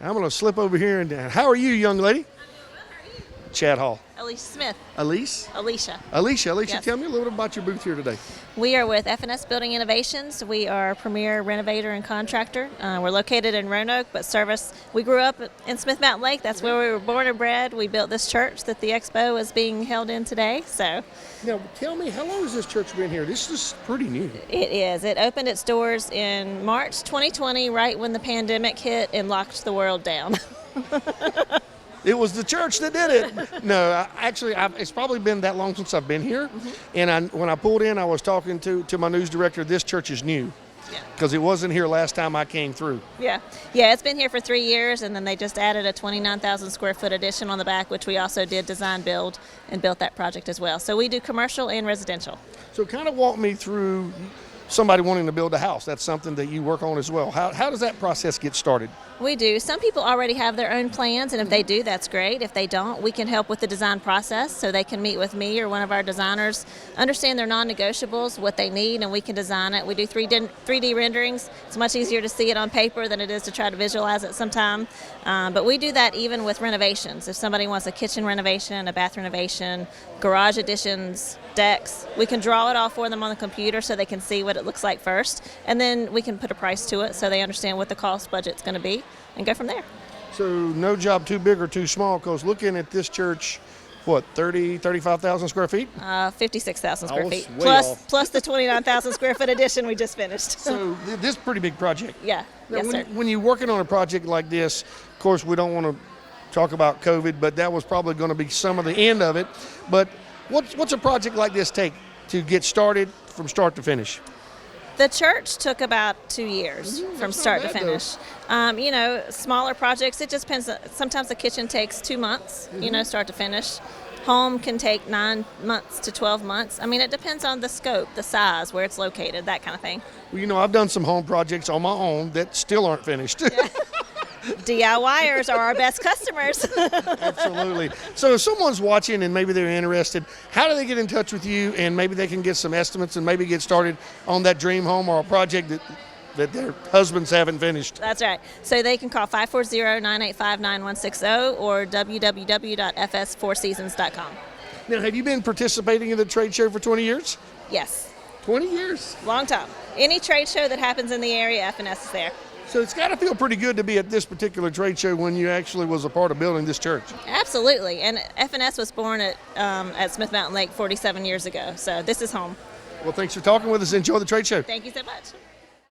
I'm going to slip over here. And how are you, young lady? Chad Hall. Alicia Smith. Elise? Alicia. Alicia, Yes. Tell me a little bit about your booth here today. We are with F&S Building Innovations. We are a premier renovator and contractor. We're located in Roanoke, but we grew up in Smith Mountain Lake. That's where we were born and bred. We built this church that the expo is being held in today. So Now, tell me, how long has this church been here? This is pretty new. it is. It opened its doors in March 2020, right when the pandemic hit and locked the world down. It was the church that did it. No, it's probably been that long since I've been here. And when I pulled in, I was talking to my news director. This church is new because it wasn't here last time I came through. Yeah, it's been here for 3 years, and then they just added a 29,000 square foot addition on the back, which we also did design build and built that project as well. So we do commercial and residential. So kind of walk me through somebody wanting to build a house. That's something that you work on as well. How does that process get started? We do. Some people already have their own plans, and if they do, that's great. If they don't, we can help with the design process, so they can meet with me or one of our designers, understand their non-negotiables, what they need, and we can design it. We do 3D renderings. It's much easier to see it on paper than it is to try to visualize it sometime. But we do that even with renovations. If somebody wants a kitchen renovation, a bath renovation, garage additions, decks, we can draw it all for them on the computer so they can see what it looks like first, and then we can put a price to it so they understand what the cost budget's going to be and go from there. So no job too big or too small, because looking at this church, 35,000 square feet? 56,000 square feet, way off. plus the 29,000 square foot addition we just finished. So this is a pretty big project. Yeah, Now, yes, sir. when you're working on a project like this, of course, we don't want to talk about COVID, but that was probably going to be some of the end of it. But what's a project like this take to get started from start to finish? The church took about 2 years from start to bad, finish. Smaller projects, it just depends. Sometimes the kitchen takes 2 months, start to finish. Home can take 9 months to 12 months. I mean, it depends on the scope, the size, where it's located, that kind of thing. Well, I've done some home projects on my own that still aren't finished. DIYers are our best customers. Absolutely. So if someone's watching and maybe they're interested, how do they get in touch with you, and maybe they can get some estimates and maybe get started on that dream home or a project that their husbands haven't finished? That's right. So they can call 540-985-9160 or www.fs4seasons.com. Now, have you been participating in the trade show for 20 years? Yes. 20 years? Long time. Any trade show that happens in the area, F&S is there. So it's got to feel pretty good to be at this particular trade show when you actually was a part of building this church. Absolutely. And F&S was born at Smith Mountain Lake 47 years ago. So this is home. Well, thanks for talking with us. Enjoy the trade show. Thank you so much.